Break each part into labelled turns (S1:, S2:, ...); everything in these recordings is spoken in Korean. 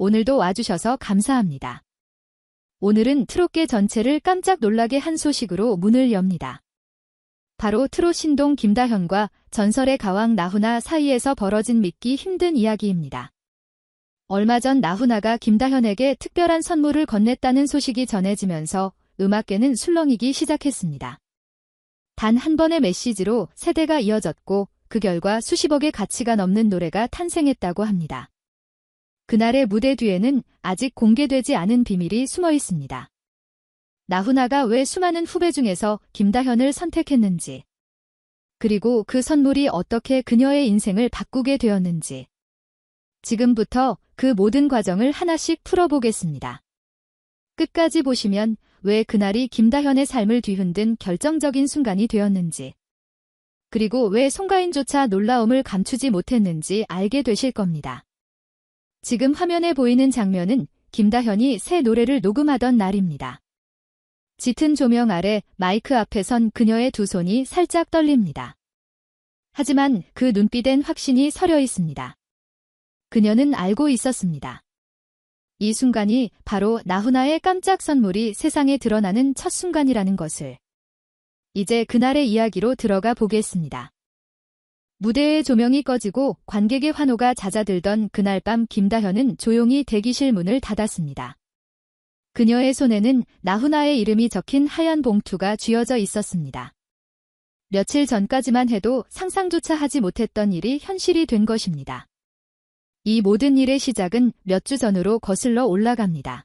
S1: 오늘도 와주셔서 감사합니다. 오늘은 트롯계 전체를 깜짝 놀라게 한 소식으로 문을 엽니다. 바로 트롯 신동 김다현과 전설의 가왕 나훈아 사이에서 벌어진 믿기 힘든 이야기입니다. 얼마 전 나훈아가 김다현에게 특별한 선물을 건넸다는 소식이 전해지면서 음악계는 술렁이기 시작했습니다. 단 한 번의 메시지로 세대가 이어졌고 그 결과 수십억의 가치가 넘는 노래가 탄생했다고 합니다. 그날의 무대 뒤에는 아직 공개되지 않은 비밀이 숨어 있습니다. 나훈아가 왜 수많은 후배 중에서 김다현을 선택했는지, 그리고 그 선물이 어떻게 그녀의 인생을 바꾸게 되었는지, 지금부터 그 모든 과정을 하나씩 풀어보겠습니다. 끝까지 보시면 왜 그날이 김다현의 삶을 뒤흔든 결정적인 순간이 되었는지, 그리고 왜 송가인조차 놀라움을 감추지 못했는지 알게 되실 겁니다. 지금 화면에 보이는 장면은 김다현이 새 노래를 녹음하던 날입니다. 짙은 조명 아래 마이크 앞에 선 그녀의 두 손이 살짝 떨립니다. 하지만 그 눈빛엔 확신이 서려 있습니다. 그녀는 알고 있었습니다. 이 순간이 바로 나훈아의 깜짝 선물이 세상에 드러나는 첫 순간이라는 것을. 이제 그날의 이야기로 들어가 보겠습니다. 무대의 조명이 꺼지고 관객의 환호가 잦아들던 그날 밤 김다현은 조용히 대기실 문을 닫았습니다. 그녀의 손에는 나훈아의 이름이 적힌 하얀 봉투가 쥐어져 있었습니다. 며칠 전까지만 해도 상상조차 하지 못했던 일이 현실이 된 것입니다. 이 모든 일의 시작은 몇 주 전으로 거슬러 올라갑니다.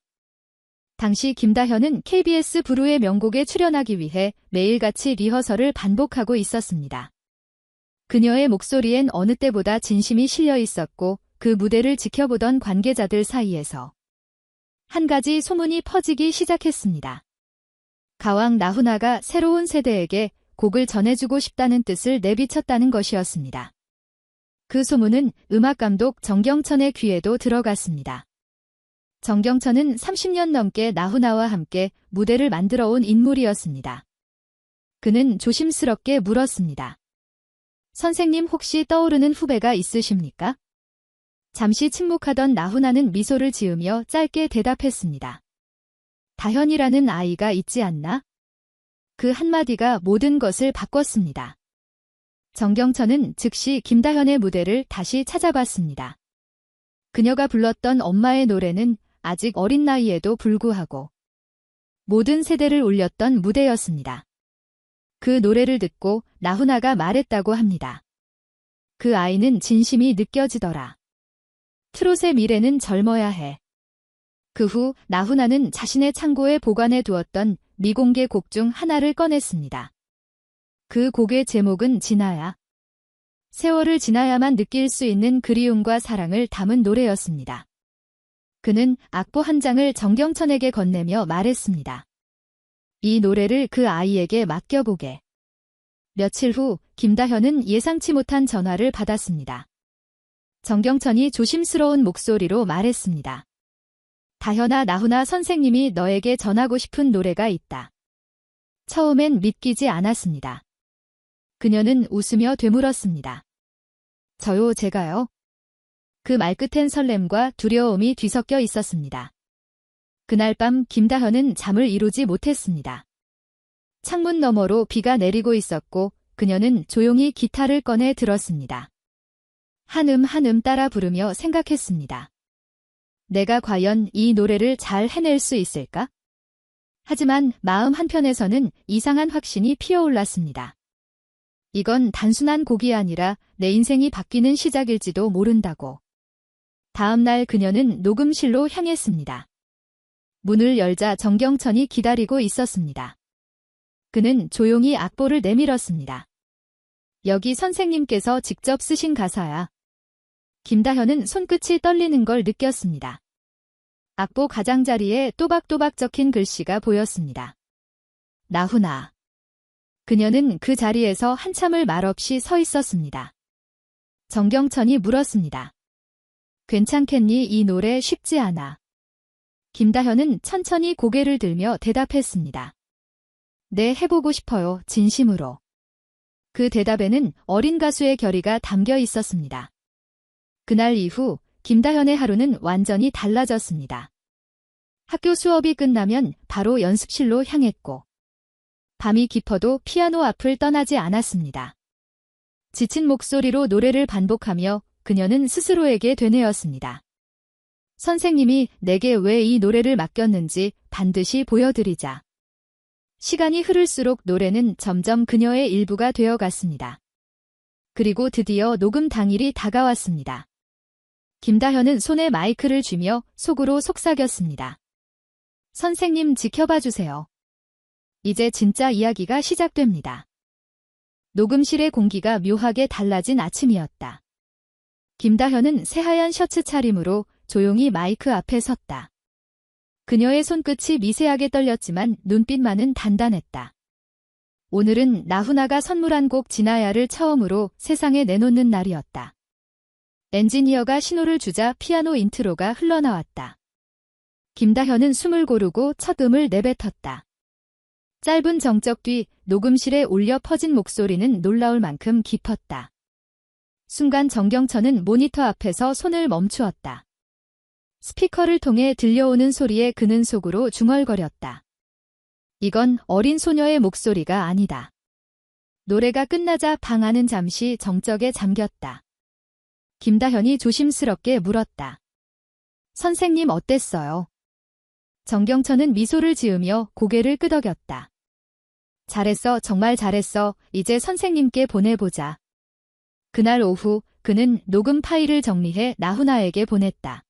S1: 당시 김다현은 KBS 부르의 명곡에 출연하기 위해 매일같이 리허설을 반복하고 있었습니다. 그녀의 목소리엔 어느 때보다 진심이 실려 있었고 그 무대를 지켜보던 관계자들 사이에서 한 가지 소문이 퍼지기 시작했습니다. 가왕 나훈아가 새로운 세대에게 곡을 전해주고 싶다는 뜻을 내비쳤다는 것이었습니다. 그 소문은 음악감독 정경천의 귀에도 들어갔습니다. 정경천은 30년 넘게 나훈아와 함께 무대를 만들어 온 인물이었습니다. 그는 조심스럽게 물었습니다. 선생님 혹시 떠오르는 후배가 있으십니까? 잠시 침묵하던 나훈아는 미소를 지으며 짧게 대답했습니다. 다현이라는 아이가 있지 않나? 그 한마디가 모든 것을 바꿨습니다. 정경천은 즉시 김다현의 무대를 다시 찾아봤습니다. 그녀가 불렀던 엄마의 노래는 아직 어린 나이에도 불구하고 모든 세대를 울렸던 무대였습니다. 그 노래를 듣고 나훈아가 말했다고 합니다. 그 아이는 진심이 느껴지더라. 트롯의 미래는 젊어야 해. 그 후 나훈아는 자신의 창고에 보관해 두었던 미공개 곡 중 하나를 꺼냈습니다. 그 곡의 제목은 진아야. 세월을 지나야만 느낄 수 있는 그리움과 사랑을 담은 노래였습니다. 그는 악보 한 장을 정경천에게 건네며 말했습니다. 이 노래를 그 아이에게 맡겨보게. 며칠 후 김다현은 예상치 못한 전화를 받았습니다. 정경천이 조심스러운 목소리로 말했습니다. 다현아, 나훈아 선생님이 너에게 전하고 싶은 노래가 있다. 처음엔 믿기지 않았습니다. 그녀는 웃으며 되물었습니다. 저요, 제가요? 그 말끝엔 설렘과 두려움이 뒤섞여 있었습니다. 그날 밤 김다현은 잠을 이루지 못했습니다. 창문 너머로 비가 내리고 있었고 그녀는 조용히 기타를 꺼내 들었습니다. 한음 따라 부르며 생각했습니다. 내가 과연 이 노래를 잘 해낼 수 있을까? 하지만 마음 한편에서는 이상한 확신이 피어올랐습니다. 이건 단순한 곡이 아니라 내 인생이 바뀌는 시작일지도 모른다고. 다음 날 그녀는 녹음실로 향했습니다. 문을 열자 정경천이 기다리고 있었습니다. 그는 조용히 악보를 내밀었습니다. 여기 선생님께서 직접 쓰신 가사야. 김다현은 손끝이 떨리는 걸 느꼈습니다. 악보 가장자리에 또박또박 적힌 글씨가 보였습니다. 나훈아. 그녀는 그 자리에서 한참을 말없이 서 있었습니다. 정경천이 물었습니다. 괜찮겠니? 이 노래 쉽지 않아. 김다현은 천천히 고개를 들며 대답했습니다. 네, 해보고 싶어요, 진심으로. 그 대답에는 어린 가수의 결의가 담겨 있었습니다. 그날 이후 김다현의 하루는 완전히 달라졌습니다. 학교 수업이 끝나면 바로 연습실로 향했고 밤이 깊어도 피아노 앞을 떠나지 않았습니다. 지친 목소리로 노래를 반복하며 그녀는 스스로에게 되뇌었습니다. 선생님이 내게 왜 이 노래를 맡겼는지 반드시 보여드리자. 시간이 흐를수록 노래는 점점 그녀의 일부가 되어갔습니다. 그리고 드디어 녹음 당일이 다가왔습니다. 김다현은 손에 마이크를 쥐며 속으로 속삭였습니다. 선생님 지켜봐 주세요. 이제 진짜 이야기가 시작됩니다. 녹음실의 공기가 묘하게 달라진 아침이었다. 김다현은 새하얀 셔츠 차림으로 조용히 마이크 앞에 섰다. 그녀의 손끝이 미세하게 떨렸지만 눈빛만은 단단했다. 오늘은 나훈아가 선물한 곡 지나야를 처음으로 세상에 내놓는 날이었다. 엔지니어가 신호를 주자 피아노 인트로가 흘러나왔다. 김다현은 숨을 고르고 첫 음을 내뱉었다. 짧은 정적 뒤 녹음실에 울려 퍼진 목소리는 놀라울 만큼 깊었다. 순간 정경천은 모니터 앞에서 손을 멈추었다. 스피커를 통해 들려오는 소리에 그는 속으로 중얼거렸다. 이건 어린 소녀의 목소리가 아니다. 노래가 끝나자 방 안은 잠시 정적에 잠겼다. 김다현이 조심스럽게 물었다. 선생님 어땠어요? 정경천은 미소를 지으며 고개를 끄덕였다. 잘했어, 정말 잘했어. 이제 선생님께 보내보자. 그날 오후 그는 녹음 파일을 정리해 나훈아에게 보냈다.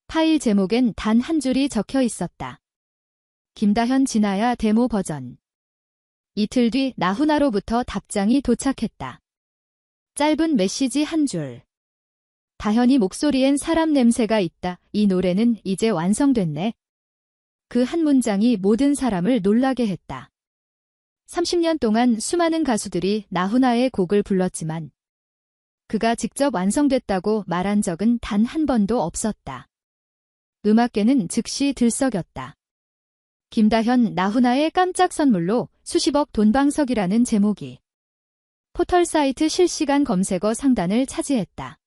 S1: 파일 제목엔 단 한 줄이 적혀 있었다. 김다현 지나야 데모 버전. 이틀 뒤 나훈아로부터 답장이 도착했다. 짧은 메시지 한 줄. 다현이 목소리엔 사람 냄새가 있다. 이 노래는 이제 완성됐네. 그 한 문장이 모든 사람을 놀라게 했다. 30년 동안 수많은 가수들이 나훈아의 곡을 불렀지만 그가 직접 완성됐다고 말한 적은 단 한 번도 없었다. 음악계는 즉시 들썩였다. 김다현 나훈아의 깜짝 선물로 수십억 돈방석이라는 제목이 포털 사이트 실시간 검색어 상단을 차지했다.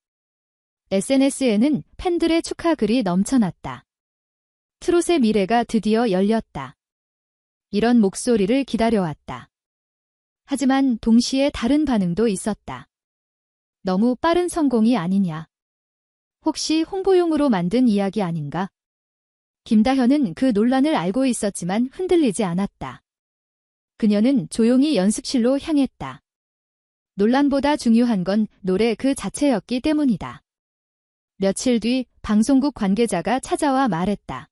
S1: SNS에는 팬들의 축하 글이 넘쳐났다. 트롯의 미래가 드디어 열렸다. 이런 목소리를 기다려왔다. 하지만 동시에 다른 반응도 있었다. 너무 빠른 성공이 아니냐. 혹시 홍보용으로 만든 이야기 아닌가? 김다현은 그 논란을 알고 있었지만 흔들리지 않았다. 그녀는 조용히 연습실로 향했다. 논란보다 중요한 건 노래 그 자체였기 때문이다. 며칠 뒤 방송국 관계자가 찾아와 말했다.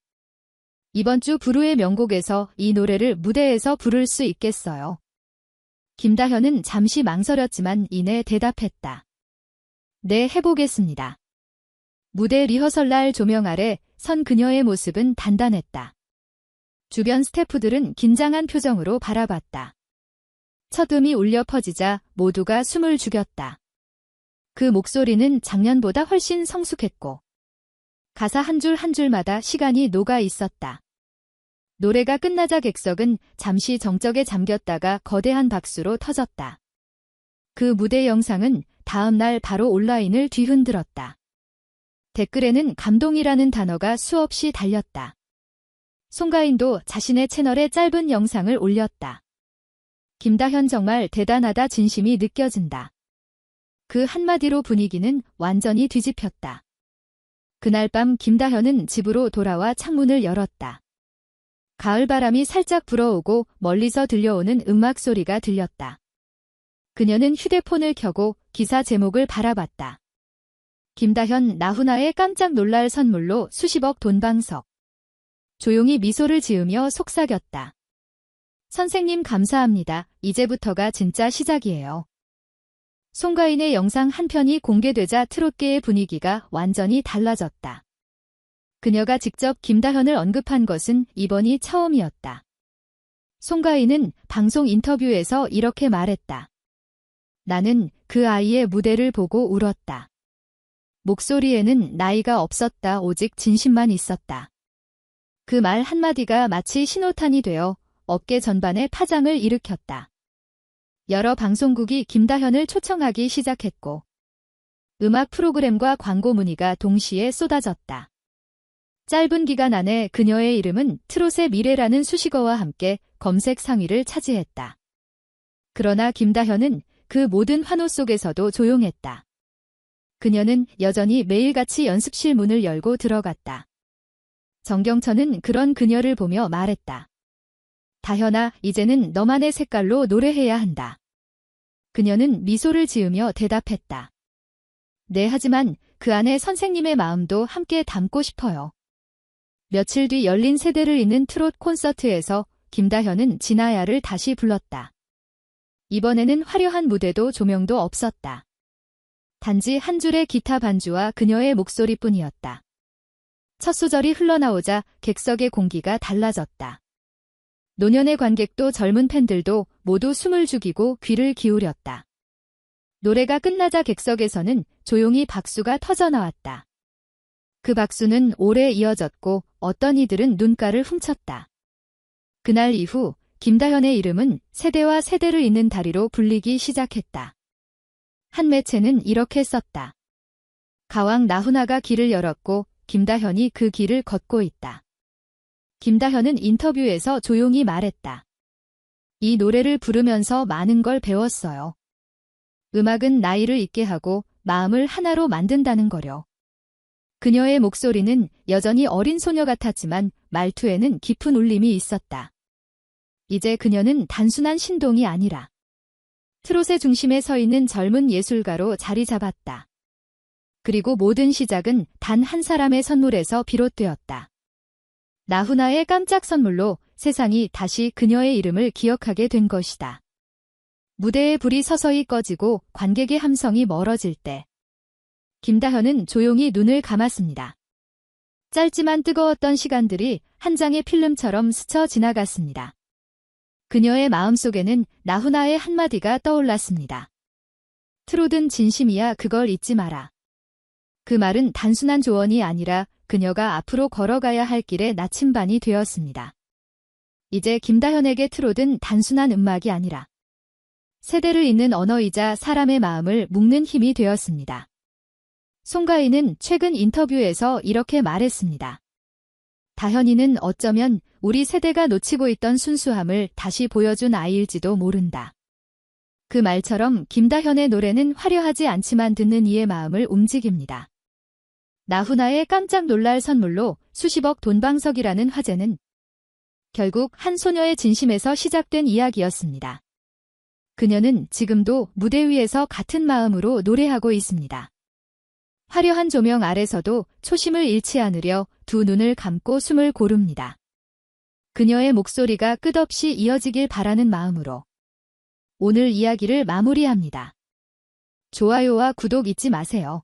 S1: 이번 주 부르의 명곡에서 이 노래를 무대에서 부를 수 있겠어요? 김다현은 잠시 망설였지만 이내 대답했다. 네, 해보겠습니다. 무대 리허설 날 조명 아래 선 그녀의 모습은 단단했다. 주변 스태프들은 긴장한 표정으로 바라봤다. 첫 음이 울려 퍼지자 모두가 숨을 죽였다. 그 목소리는 작년보다 훨씬 성숙했고 가사 한 줄 한 줄마다 시간이 녹아 있었다. 노래가 끝나자 객석은 잠시 정적에 잠겼다가 거대한 박수로 터졌다. 그 무대 영상은 다음 날 바로 온라인을 뒤흔들었다. 댓글에는 감동이라는 단어가 수없이 달렸다. 송가인도 자신의 채널에 짧은 영상을 올렸다. 김다현 정말 대단하다, 진심이 느껴진다. 그 한마디로 분위기는 완전히 뒤집혔다. 그날 밤 김다현은 집으로 돌아와 창문을 열었다. 가을바람이 살짝 불어오고 멀리서 들려오는 음악 소리가 들렸다. 그녀는 휴대폰을 켜고 기사 제목을 바라봤다. 김다현 나훈아의 깜짝 놀랄 선물로 수십억 돈방석. 조용히 미소를 지으며 속삭였다. 선생님 감사합니다. 이제부터가 진짜 시작이에요. 송가인의 영상 한 편이 공개되자 트롯계의 분위기가 완전히 달라졌다. 그녀가 직접 김다현을 언급한 것은 이번이 처음이었다. 송가인은 방송 인터뷰에서 이렇게 말했다. 나는 그 아이의 무대를 보고 울었다. 목소리에는 나이가 없었다. 오직 진심만 있었다. 그 말 한마디가 마치 신호탄이 되어 업계 전반에 파장을 일으켰다. 여러 방송국이 김다현을 초청하기 시작했고 음악 프로그램과 광고 문의가 동시에 쏟아졌다. 짧은 기간 안에 그녀의 이름은 트롯의 미래라는 수식어와 함께 검색 상위를 차지했다. 그러나 김다현은 그 모든 환호 속에서도 조용했다. 그녀는 여전히 매일같이 연습실 문을 열고 들어갔다. 정경천은 그런 그녀를 보며 말했다. 다현아, 이제는 너만의 색깔로 노래해야 한다. 그녀는 미소를 지으며 대답했다. 네, 하지만 그 안에 선생님의 마음도 함께 담고 싶어요. 며칠 뒤 열린 세대를 잇는 트롯 콘서트에서 김다현은 진아야를 다시 불렀다. 이번에는 화려한 무대도 조명도 없었다. 단지 한 줄의 기타 반주와 그녀의 목소리뿐이었다. 첫 소절이 흘러나오자 객석의 공기가 달라졌다. 노년의 관객도 젊은 팬들도 모두 숨을 죽이고 귀를 기울였다. 노래가 끝나자 객석에서는 조용히 박수가 터져나왔다. 그 박수는 오래 이어졌고 어떤 이들은 눈가를 훔쳤다. 그날 이후 김다현의 이름은 세대와 세대를 잇는 다리로 불리기 시작했다. 한 매체는 이렇게 썼다. 가왕 나훈아가 길을 열었고 김다현이 그 길을 걷고 있다. 김다현은 인터뷰에서 조용히 말했다. 이 노래를 부르면서 많은 걸 배웠어요. 음악은 나이를 잊게 하고 마음을 하나로 만든다는 거려. 그녀의 목소리는 여전히 어린 소녀 같았지만 말투에는 깊은 울림이 있었다. 이제 그녀는 단순한 신동이 아니라 트롯의 중심에 서 있는 젊은 예술가로 자리 잡았다. 그리고 모든 시작은 단 한 사람의 선물에서 비롯되었다. 나훈아의 깜짝 선물로 세상이 다시 그녀의 이름을 기억하게 된 것이다. 무대의 불이 서서히 꺼지고 관객의 함성이 멀어질 때 김다현은 조용히 눈을 감았습니다. 짧지만 뜨거웠던 시간들이 한 장의 필름처럼 스쳐 지나갔습니다. 그녀의 마음속에는 나훈아의 한마디가 떠올랐습니다. 트롯은 진심이야, 그걸 잊지 마라. 그 말은 단순한 조언이 아니라 그녀가 앞으로 걸어가야 할 길의 나침반이 되었습니다. 이제 김다현에게 트롯은 단순한 음악이 아니라 세대를 잇는 언어이자 사람의 마음을 묶는 힘이 되었습니다. 송가인은 최근 인터뷰에서 이렇게 말했습니다. 다현이는 어쩌면 우리 세대가 놓치고 있던 순수함을 다시 보여준 아이일지도 모른다. 그 말처럼 김다현의 노래는 화려하지 않지만 듣는 이의 마음을 움직입니다. 나훈아의 깜짝 놀랄 선물로 수십억 돈방석이라는 화제는 결국 한 소녀의 진심에서 시작된 이야기였습니다. 그녀는 지금도 무대 위에서 같은 마음으로 노래하고 있습니다. 화려한 조명 아래서도 초심을 잃지 않으려 두 눈을 감고 숨을 고릅니다. 그녀의 목소리가 끝없이 이어지길 바라는 마음으로 오늘 이야기를 마무리합니다. 좋아요와 구독 잊지 마세요.